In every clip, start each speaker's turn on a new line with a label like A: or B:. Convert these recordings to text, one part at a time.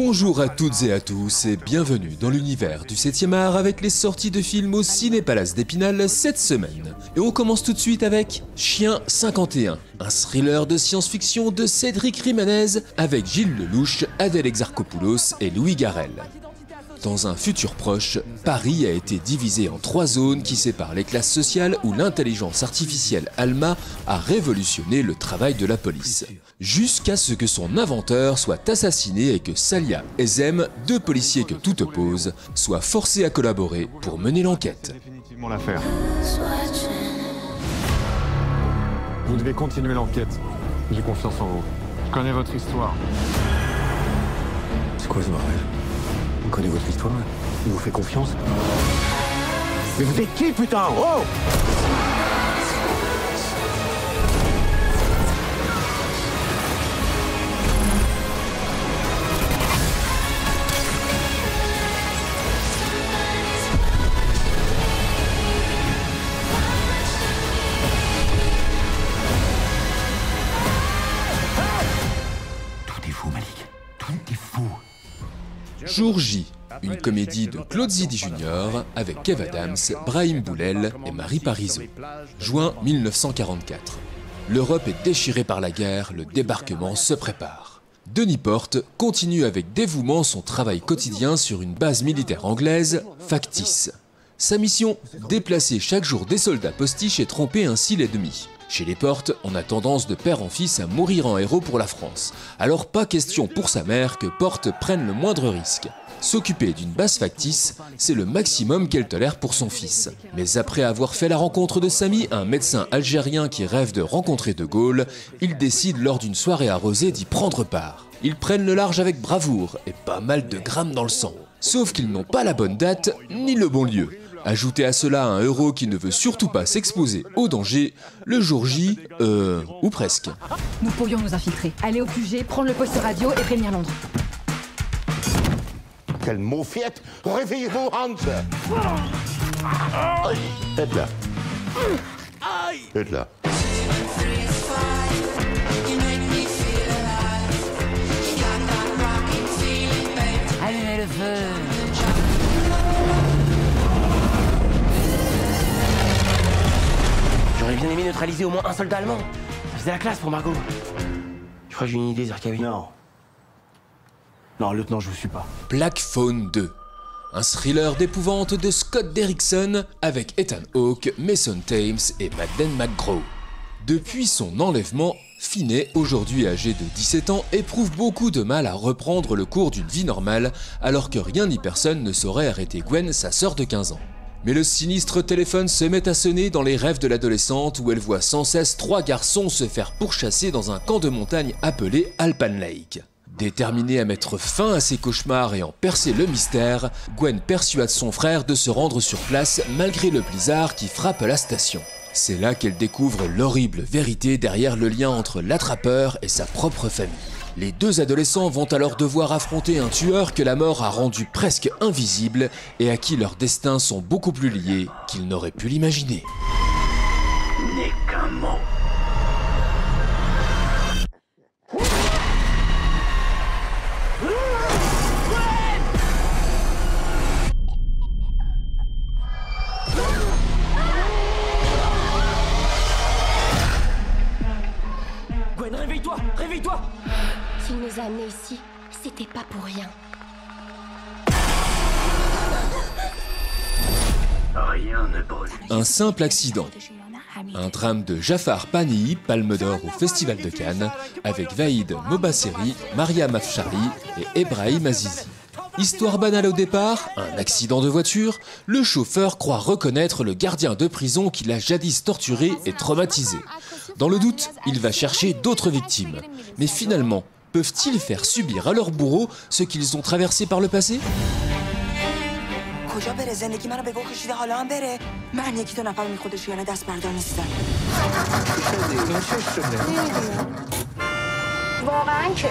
A: Bonjour à toutes et à tous et bienvenue dans l'univers du 7e art avec les sorties de films au Ciné-Palace d'Épinal cette semaine. Et on commence tout de suite avec Chien 51, un thriller de science-fiction de Cédric Rimanez avec Gilles Lelouch, Adèle Exarchopoulos et Louis Garrel. Dans un futur proche, Paris a été divisé en 3 zones qui séparent les classes sociales où l'intelligence artificielle Alma a révolutionné le travail de la police. Jusqu'à ce que son inventeur soit assassiné et que Salia et Zem, 2 policiers que tout oppose, soient forcés à collaborer pour mener l'enquête.
B: Définitivement l'affaire. Vous devez continuer l'enquête. J'ai confiance en vous. Je connais votre histoire.
C: C'est quoi ce bordel? On connaît votre histoire, il vous fait confiance. Mais vous êtes qui, putain? Oh! Tout est faux, Malik. Tout est faux.
A: Jour J, une comédie de Claude Zidi Jr. avec Kev Adams, Brahim Boulel et Marie Parizeau. Juin 1944. L'Europe est déchirée par la guerre, le débarquement se prépare. Denis Porte continue avec dévouement son travail quotidien sur une base militaire anglaise factice. Sa mission, déplacer chaque jour des soldats postiches et tromper ainsi l'ennemi. Chez les Porte, on a tendance de père en fils à mourir en héros pour la France. Alors pas question pour sa mère que Porte prenne le moindre risque. S'occuper d'une base factice, c'est le maximum qu'elle tolère pour son fils. Mais après avoir fait la rencontre de Samy, un médecin algérien qui rêve de rencontrer De Gaulle, ils décident lors d'une soirée arrosée d'y prendre part. Ils prennent le large avec bravoure et pas mal de grammes dans le sang. Sauf qu'ils n'ont pas la bonne date ni le bon lieu. Ajoutez à cela un héros qui ne veut surtout pas s'exposer au danger, le jour J, ou presque.
D: Nous pourrions nous infiltrer, aller au QG, prendre le poste radio et prévenir Londres.
C: Quelle maufiette! Réveillez-vous, Hans! Faites là. Faites là.
D: Allumez le feu.
E: J'aurais bien aimé neutraliser au moins un soldat allemand. Ça faisait la classe pour Margot. Je crois que j'ai une idée, Zarkawi.
C: Non. Non, lieutenant, je vous suis pas.
A: Black Phone 2, un thriller d'épouvante de Scott Derrickson avec Ethan Hawke, Mason Thames et Madeleine McGraw. Depuis son enlèvement, Finney, aujourd'hui âgé de 17 ans, éprouve beaucoup de mal à reprendre le cours d'une vie normale alors que rien ni personne ne saurait arrêter Gwen, sa sœur de 15 ans. Mais le sinistre téléphone se met à sonner dans les rêves de l'adolescente où elle voit sans cesse 3 garçons se faire pourchasser dans un camp de montagne appelé Alpan Lake. Déterminée à mettre fin à ses cauchemars et en percer le mystère, Gwen persuade son frère de se rendre sur place malgré le blizzard qui frappe la station. C'est là qu'elle découvre l'horrible vérité derrière le lien entre l'attrapeur et sa propre famille. Les 2 adolescents vont alors devoir affronter un tueur que la mort a rendu presque invisible et à qui leurs destins sont beaucoup plus liés qu'ils n'auraient pu l'imaginer.
C: N'est qu'un mot.
E: Gwen, réveille-toi! Réveille-toi!
F: S'il nous a amenés ici, c'était pas pour rien.
C: Rien ne brûle.
A: Un simple accident. Un drame de Jafar Panahi, Palme d'Or au Festival de Cannes, avec Vahid Mobasseri, Mariam Afshari et Ebrahim Azizi. Histoire banale au départ, un accident de voiture, le chauffeur croit reconnaître le gardien de prison qui l'a jadis torturé et traumatisé. Dans le doute, il va chercher d'autres victimes. Mais finalement, peuvent-ils faire subir à leurs bourreaux ce qu'ils ont traversé par le passé ?
G: واقعا که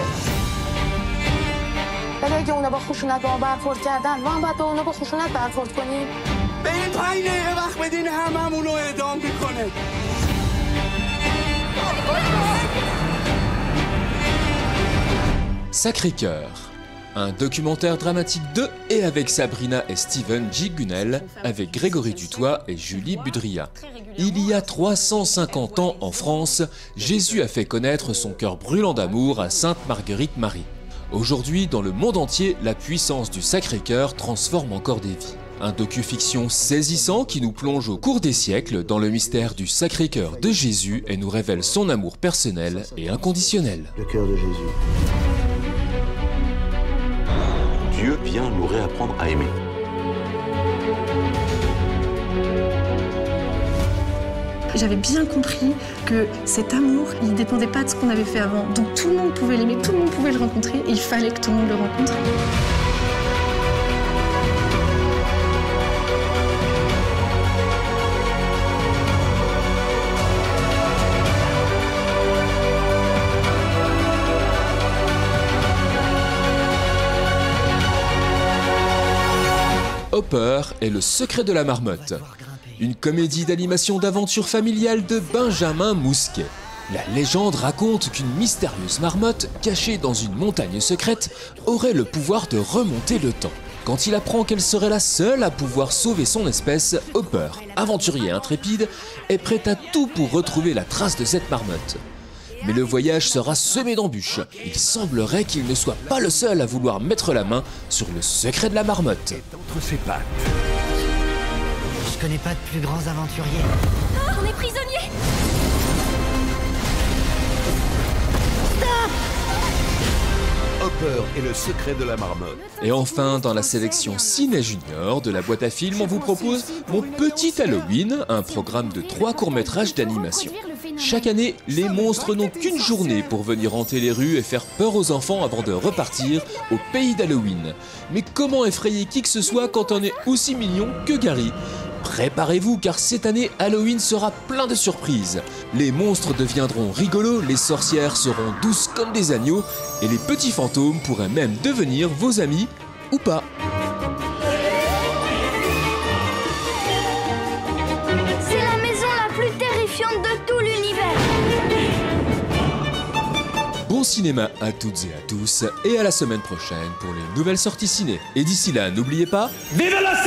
G: ولی اگه اونا با خشونت با ما برخورد کردن ما هم باید با اونا با خشونت برخورد کنیم.
H: به این 5 دقیقه وقت بدین هممون رو اعدام میکنه.
A: Sacré-Cœur, Un documentaire dramatique de et avec Sabrina et Steven G. Gunnell, avec Grégory Dutoit et Julie Budria. Il y a 350 ans en France, Jésus a fait connaître son cœur brûlant d'amour à Sainte Marguerite Marie. Aujourd'hui, dans le monde entier, la puissance du Sacré-Cœur transforme encore des vies. Un docu-fiction saisissant qui nous plonge au cours des siècles dans le mystère du Sacré-Cœur de Jésus et nous révèle son amour personnel et inconditionnel.
C: Le cœur de Jésus. Dieu vient nous réapprendre à aimer.
I: J'avais bien compris que cet amour, il ne dépendait pas de ce qu'on avait fait avant. Donc tout le monde pouvait l'aimer, tout le monde pouvait le rencontrer, et il fallait que tout le monde le rencontre.
A: Hopper et le secret de la marmotte. Une comédie d'animation d'aventure familiale de Benjamin Mousquet. La légende raconte qu'une mystérieuse marmotte, cachée dans une montagne secrète, aurait le pouvoir de remonter le temps. Quand il apprend qu'elle serait la seule à pouvoir sauver son espèce, Hopper, aventurier intrépide, est prêt à tout pour retrouver la trace de cette marmotte. Mais le voyage sera semé d'embûches. Il semblerait qu'il ne soit pas le seul à vouloir mettre la main sur le secret de la marmotte.
C: Entre ses pattes.
J: Je connais pas de plus grands aventuriers.
F: Ah, on est prisonniers!
K: Hopper et le secret de la marmotte.
A: Et enfin, dans la sélection Ciné Junior de la boîte à films, on vous propose Mon Petit Halloween, un programme de 3 courts-métrages d'animation. Chaque année, les monstres n'ont qu'une journée pour venir hanter les rues et faire peur aux enfants avant de repartir au pays d'Halloween. Mais comment effrayer qui que ce soit quand on est aussi mignon que Gary ? Préparez-vous car cette année, Halloween sera plein de surprises. Les monstres deviendront rigolos, les sorcières seront douces comme des agneaux et les petits fantômes pourraient même devenir vos amis ou pas.
F: C'est la maison la plus terrifiante de tout l'univers.
A: Bon cinéma à toutes et à tous et à la semaine prochaine pour les nouvelles sorties ciné. Et d'ici là, n'oubliez pas...
H: Vive la